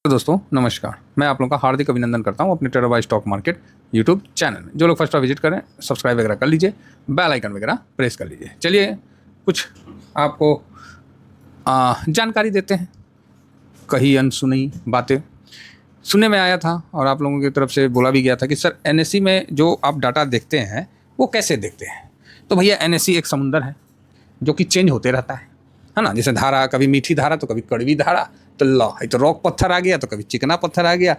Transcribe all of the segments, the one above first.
Hello दोस्तों, नमस्कार। मैं आप लोगों का हार्दिक अभिनंदन करता हूं अपने trader by stock market YouTube channel में। जो लोग फर्स्ट बार विजिट करें, सब्सक्राइब वगैरह कर लीजिए, बेल आइकन वगैरह प्रेस कर लीजिए। चलिए कुछ आपको जानकारी देते हैं, कही अनसुनी बातें सुनने में आया था और आप लोगों की तरफ से बोला भी गया था कि सर एनएससी में जो आप डाटा देखते हैं वो कैसे देखते हैं। तो भैया एनएससी एक समुंदर है जो कि चेंज होते रहता है ना। जैसे धारा, कभी मीठी धारा तो कभी कड़वी धारा, तो तो रॉक पत्थर आ गया तो कभी चिकना पत्थर आ गया,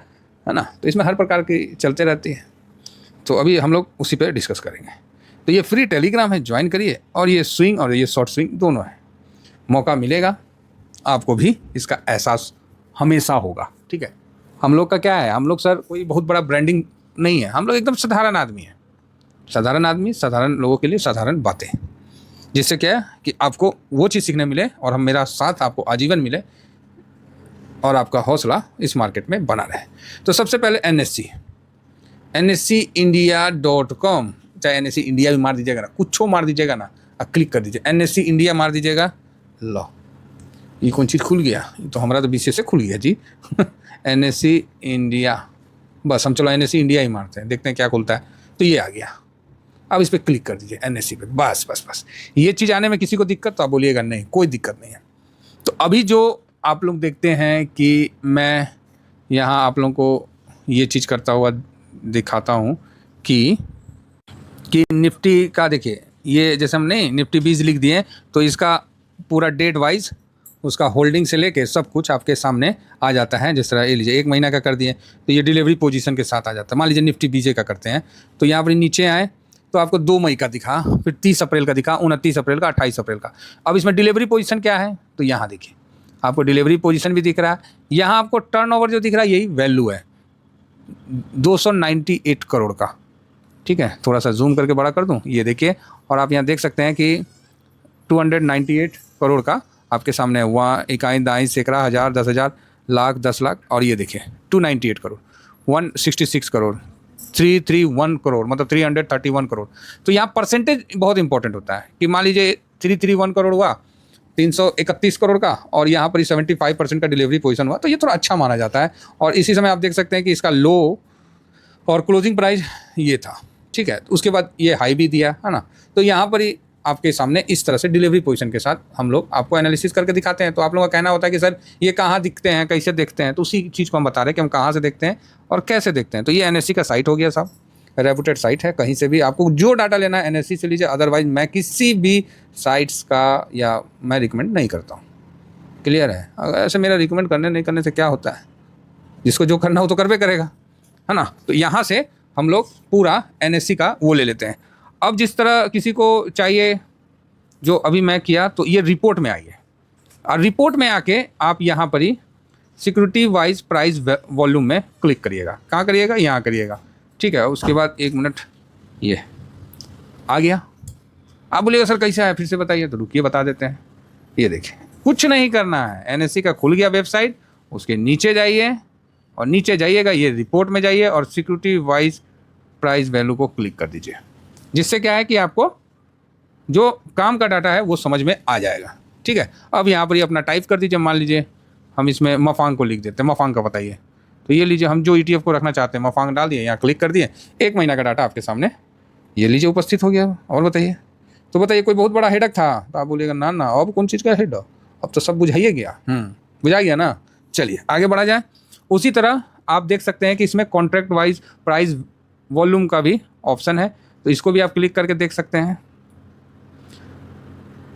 है ना। तो इसमें हर प्रकार की चलते रहती है। तो अभी हम लोग उसी पे डिस्कस करेंगे। तो ये फ्री टेलीग्राम है, ज्वाइन करिए। और ये स्विंग और ये शॉर्ट स्विंग दोनों है। मौका मिलेगा आपको भी इसका एहसास हमेशा होगा, ठीक है। हम लोग का क्या है, हम लोग सर कोई बहुत बड़ा ब्रांडिंग नहीं है। हम लोग एकदम साधारण आदमी हैं। साधारण आदमी, साधारण लोगों के लिए साधारण बातें, जिससे क्या है कि आपको वो चीज़ सीखने मिले और हम मेरा साथ आपको आजीवन मिले और आपका हौसला इस मार्केट में बना रहे। तो सबसे पहले NSE-India.com, चाहे NSE इंडिया भी मार दीजिएगा ना, कुछ मार दीजिएगा ना, क्लिक कर दीजिए। NSE इंडिया मार दीजिएगा, लो ये कौन चीज़ खुल गया, तो हमारा तो बीसीए से खुल गया जी। NSE इंडिया, बस हम चलो NSE इंडिया ही मारते हैं, देखते हैं क्या खुलता है। तो ये आ गया, अब इस पर क्लिक कर दीजिए NSE पे। बस ये चीज़ आने में किसी को दिक्कत तो आप बोलिएगा नहीं, कोई दिक्कत नहीं है। तो अभी जो आप लोग देखते हैं कि मैं यहाँ आप लोगों को ये चीज़ करता हुआ दिखाता हूँ कि निफ्टी का देखिए, ये जैसे हमने निफ्टी 20 लिख दिए तो इसका पूरा डेट वाइज उसका होल्डिंग से लेके सब कुछ आपके सामने आ जाता है। जिस तरह ये लीजिए 1 महीना का कर दिए तो ये डिलीवरी पोजीशन के साथ आ जाता है। मान लीजिए निफ्टी 20 का करते हैं तो यहाँ पर नीचे आए तो आपको 2 मई का दिखा, फिर 30 अप्रैल का दिखा, 29 अप्रैल का, 28 अप्रैल का। अब इसमें डिलीवरी पोजीशन क्या है तो यहाँ देखिए आपको डिलीवरी पोजीशन भी दिख रहा है। यहाँ आपको टर्नओवर जो दिख रहा है यही वैल्यू है 298 करोड़ का, ठीक है। थोड़ा सा जूम करके बड़ा कर दूँ, ये देखिए। और आप यहाँ देख सकते हैं कि 298 करोड़ का आपके सामने वहाँ इकाई दाई सैकड़ा हज़ार 10,000 लाख 10 लाख। और ये देखिए 298 करोड़, 166 करोड़, 331 करोड़, मतलब 331 करोड़। तो यहाँ परसेंटेज बहुत इंपॉर्टेंट होता है कि मान लीजिए 331 करोड़ हुआ 331 करोड़ का और यहाँ पर 75% का डिलीवरी पोजीशन हुआ, तो ये थोड़ा अच्छा माना जाता है। और इसी समय आप देख सकते हैं कि इसका लो और क्लोजिंग प्राइस ये था, ठीक है। उसके बाद ये हाई भी दिया है ना। तो यहाँ पर ही आपके सामने इस तरह से डिलीवरी पोजीशन के साथ हम लोग आपको एनालिसिस करके दिखाते हैं। तो आप लोगों का कहना होता है कि सर ये कहाँ दिखते हैं, कैसे देखते हैं, तो उसी चीज़ को हम बता रहे हैं कि हम कहाँ से देखते हैं और कैसे देखते हैं। तो ये NSE का साइट हो गया साहब, रेपुटेड साइट है। कहीं से भी आपको जो डाटा लेना है NSE से लीजिए, अदरवाइज मैं किसी भी साइट्स का या मैं रिकमेंड नहीं करता हूँ। क्लियर है। ऐसे मेरा रिकमेंड करने नहीं करने से क्या होता है, जिसको जो करना हो तो करवे करेगा, है ना। तो यहाँ से हम लोग पूरा NSE का वो ले लेते हैं। अब जिस तरह किसी को चाहिए जो अभी मैं किया, तो ये रिपोर्ट में आई है और रिपोर्ट में आके आप यहाँ पर ही सिक्योरिटी वाइज प्राइस वॉल्यूम में क्लिक करिएगा। कहाँ करिएगा, यहाँ करिएगा, ठीक है। उसके बाद 1 मिनट, ये आ गया। आप बोलिएगा सर कैसा है, फिर से बताइए, तो रुकिए बता देते हैं। ये देखिए, कुछ नहीं करना है, NSE का खुल गया वेबसाइट, उसके नीचे जाइए और नीचे जाइएगा, ये रिपोर्ट में जाइए और सिक्योरिटी वाइज प्राइस वैल्यू को क्लिक कर दीजिए। जिससे क्या है कि आपको जो काम का डाटा है वो समझ में आ जाएगा, ठीक है। अब यहाँ पर ये अपना टाइप कर दीजिए। मान लीजिए हम इसमें मफांग को लिख देते हैं, मफांग का बताइए। तो ये लीजिए, हम जो ETF को रखना चाहते हैं मफांग डाल दिए, यहाँ क्लिक कर दिए। 1 महीना का डाटा आपके सामने ये लीजिए उपस्थित हो गया। और बताइए, तो बताइए कोई बहुत बड़ा हेडक था तो आप बोलिएगा ना ना अब कौन चीज़ का हेड, अब तो सब बुझाइए गया, बुझा गया ना। चलिए आगे बढ़ा जाए। उसी तरह आप देख सकते हैं कि इसमें कॉन्ट्रैक्ट वाइज प्राइस वॉल्यूम का भी ऑप्शन है, तो इसको भी आप क्लिक करके देख सकते हैं।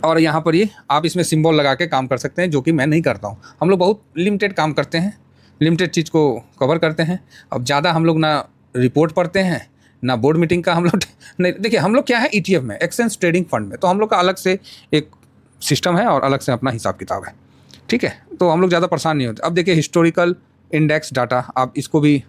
और यहाँ पर ही आप इसमें सिंबल लगा के काम कर सकते हैं, जो कि मैं नहीं करता हूँ। हम लोग बहुत लिमिटेड काम करते हैं, लिमिटेड चीज़ को कवर करते हैं। अब ज़्यादा हम लोग ना रिपोर्ट पढ़ते हैं ना बोर्ड मीटिंग का हम लोग नहीं। देखिए हम लोग क्या है, ETF में, एक्सचेंज ट्रेडिंग फंड में, तो हम लोग का अलग से एक सिस्टम है और अलग से अपना हिसाब किताब है, ठीक है। तो हम लोग ज़्यादा परेशान नहीं होते। अब देखिए हिस्टोरिकल इंडेक्स डाटा, आप इसको भी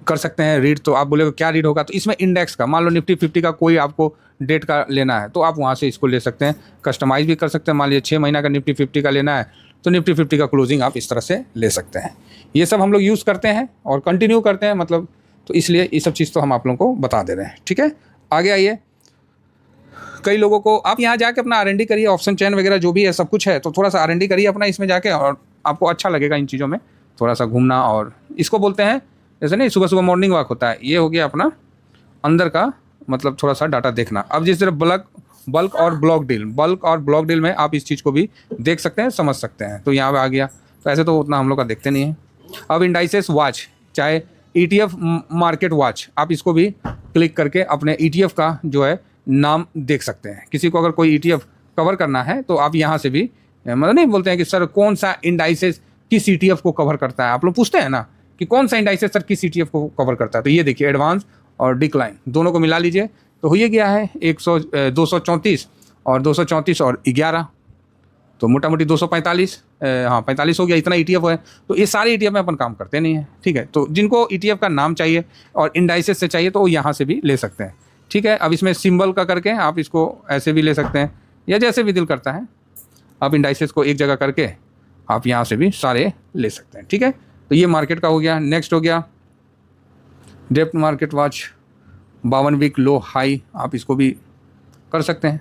कर सकते हैं रीड। तो आप बोलेगा क्या रीड होगा, तो इसमें इंडेक्स का, मान लो निफ्टी 50 का कोई आपको डेट का लेना है तो आप वहाँ से इसको ले सकते हैं, कस्टमाइज़ भी कर सकते हैं। मान लीजिए 6 महीना का निफ्टी 50 का लेना है तो निफ्टी 50 का क्लोजिंग आप इस तरह से ले सकते हैं। ये सब हम लोग यूज़ करते हैं और कंटिन्यू करते हैं, मतलब तो इसलिए ये सब चीज़ तो हम आप लोगों को बता दे रहे हैं, ठीक है। आगे आइए। कई लोगों को आप यहाँ जाके अपना R&D करिए, ऑप्शन चेन वगैरह जो भी है सब कुछ है, तो थोड़ा सा R&D करिए अपना इसमें जाके और आपको अच्छा लगेगा इन चीज़ों में। थोड़ा सा घूमना, और इसको बोलते हैं जैसे नहीं सुबह सुबह मॉर्निंग वॉक होता है, ये हो गया अपना अंदर का मतलब थोड़ा सा डाटा देखना। अब जिस तरह बल्क और ब्लॉक डील में आप इस चीज़ को भी देख सकते हैं, समझ सकते हैं। तो यहाँ पे आ गया। तो ऐसे तो उतना हम लोग का देखते नहीं है। अब इंडाइसेस वॉच, चाहे ETF मार्केट वॉच, आप इसको भी क्लिक करके अपने ETF का जो है नाम देख सकते हैं। किसी को अगर कोई ETF कवर करना है तो आप यहाँ से भी मतलब नहीं बोलते हैं कि सर कौन सा इंडाइसेस किस ETF को कवर करता है, आप लोग पूछते हैं ना कि कौन सा इंडाइसेस सर किस ETF को कवर करता है। तो ये देखिए एडवांस और डिक्लाइन दोनों को मिला लीजिए तो हो ये गया है 234 और 234 और 11, तो मोटा मोटी 245, हाँ 45 हो गया। इतना ETF है। तो ये सारे ETF में अपन काम करते नहीं है, ठीक है। तो जिनको ETF का नाम चाहिए और इंडाइसेस से चाहिए तो वो यहाँ से भी ले सकते हैं, ठीक है। अब इसमें सिंबल का करके आप इसको ऐसे भी ले सकते हैं या जैसे भी दिल करता है। आप इंडाइसेस को एक जगह करके आप यहाँ से भी सारे ले सकते हैं, ठीक है। तो ये मार्केट का हो गया। नेक्स्ट हो गया depth market watch, 52 week low high, आप इसको भी कर सकते हैं।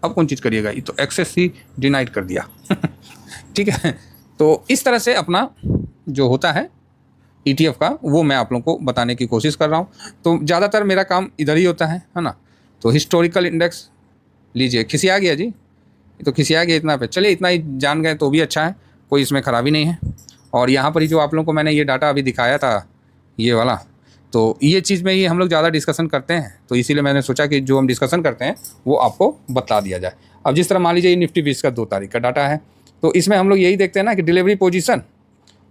अब कौन चीज़ करिएगा, ये तो एक्सेस ही डिनाइड कर दिया ठीक है। तो इस तरह से अपना जो होता है ETF का वो मैं आप लोगों को बताने की कोशिश कर रहा हूँ। तो ज़्यादातर मेरा काम इधर ही होता है ना। तो हिस्टोरिकल इंडेक्स लीजिए, खिसिया गया जी, ये तो खिसिया गया इतना पे, चलिए इतना ही जान गए तो भी अच्छा है, कोई इसमें ख़राबी नहीं है। और यहाँ पर ही जो आप लोगों को मैंने ये डाटा अभी दिखाया था ये वाला, तो ये चीज़ में ही हम लोग ज़्यादा डिस्कशन करते हैं, तो इसीलिए मैंने सोचा कि जो हम डिस्कशन करते हैं वो आपको बता दिया जाए। अब जिस तरह मान लीजिए ये निफ्टी 20 का 2 तारीख का डाटा है, तो इसमें हम लोग यही देखते हैं ना कि डिलीवरी पोजीशन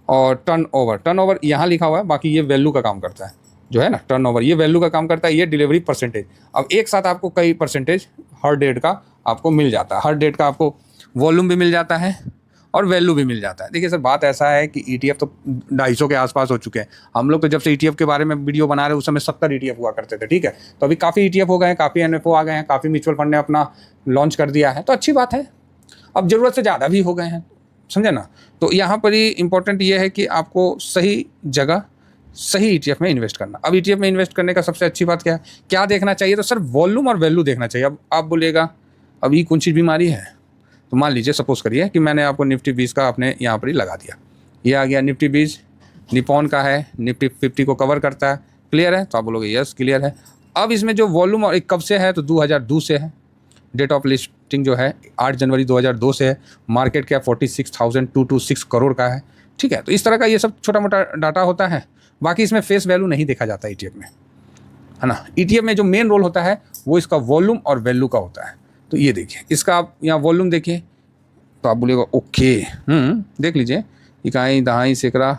और टर्नओवर यहाँ लिखा हुआ है, बाकी ये वैल्यू का काम करता है जो है ना। टर्नओवर ये वैल्यू का काम करता है, ये डिलीवरी परसेंटेज। अब एक साथ आपको कई परसेंटेज हर डेट का आपको मिल जाता है, हर डेट का आपको वॉल्यूम भी मिल जाता है और वैल्यू भी मिल जाता है। देखिए सर बात ऐसा है कि ETF तो 250 के आसपास हो चुके हैं। हम लोग तो जब से ETF के बारे में वीडियो बना रहे हैं उस समय 70 ETF हुआ करते थे, ठीक है। तो अभी काफ़ी ETF हो गए हैं, काफ़ी NFO आ गए हैं, काफ़ी म्यूचुअल फंड ने अपना लॉन्च कर दिया है, तो अच्छी बात है। अब ज़रूरत से ज़्यादा भी हो गए हैं, समझे ना। तो यहाँ पर ही इंपॉर्टेंट ये है कि आपको सही जगह सही ETF में इन्वेस्ट करना। अब ETF में इन्वेस्ट करने का सबसे अच्छी बात क्या है, क्या देखना चाहिए, तो सर वॉल्यूम और वैल्यू देखना चाहिए। अब आप बोलिएगा अब ये कौन सी बीमारी है, तो मान लीजिए सपोज करिए कि मैंने आपको निफ्टी 20 का अपने यहाँ पर ही लगा दिया, ये आ गया निफ्टी 20, निपॉन का है, निफ्टी 50 को कवर करता है, क्लियर है। तो आप बोलोगे यस क्लियर है। अब इसमें जो वॉल्यूम और कब से है, तो 2002 से है। डेट ऑफ लिस्टिंग जो है 8 जनवरी 2002 से है। मार्केट कैप 46,226 करोड़ का है, ठीक है। तो इस तरह का ये सब छोटा मोटा डाटा होता है। बाकी इसमें फेस वैल्यू नहीं देखा जाता ETF में, है ना। ETF में जो मेन रोल होता है वो इसका वॉल्यूम और वैल्यू का होता है। तो ये देखिए इसका आप यहाँ वॉल्यूम देखिए तो आप बोलिएगा ओके, देख लीजिए इकाई दहाई सैकड़ा,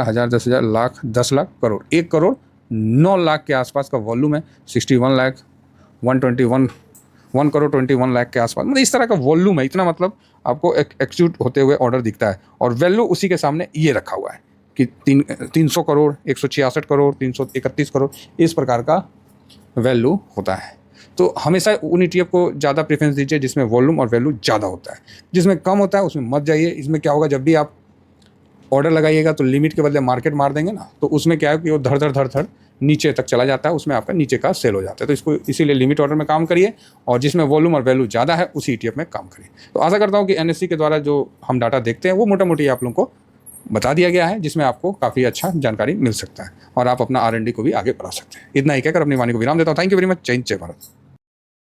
हज़ार, 10,000, लाख, 10 लाख, करोड़, 1 करोड़ 9 लाख के आसपास का वॉल्यूम है। 61 लाख 121 1 करोड़ 21 लाख के आसपास, मतलब इस तरह का वॉल्यूम है। इतना मतलब आपको एक्सिक्यूट होते हुए ऑर्डर दिखता है और वैल्यू उसी के सामने ये रखा हुआ है कि 300 करोड़, 166 करोड़, 331 करोड़, इस प्रकार का वैल्यू होता है। तो हमेशा उन ETF को ज़्यादा प्रेफरेंस दीजिए जिसमें वॉल्यूम और वैल्यू ज़्यादा होता है। जिसमें कम होता है उसमें मत जाइए। इसमें क्या होगा, जब भी आप ऑर्डर लगाइएगा तो लिमिट के बदले मार्केट मार देंगे ना, तो उसमें क्या है कि वो धड़ नीचे तक चला जाता है, उसमें आपका नीचे का सेल हो जाता है। तो इसको इसीलिए लिमिट ऑर्डर में काम करिए और जिसमें वॉल्यूम और वैल्यू ज़्यादा है उसी ETF में काम करिए। तो आशा करता हूँ कि NSE के द्वारा जो हम डाटा देखते हैं वो मोटा मोटी आप लोगों को बता दिया गया है, जिसमें आपको काफ़ी अच्छा जानकारी मिल सकता है और आप अपना R&D को भी आगे बढ़ा सकते हैं। इतना ही कहकर अपनी वाणी को विराम देता हूँ। Thank you very much. जय हिंद, जय भारत।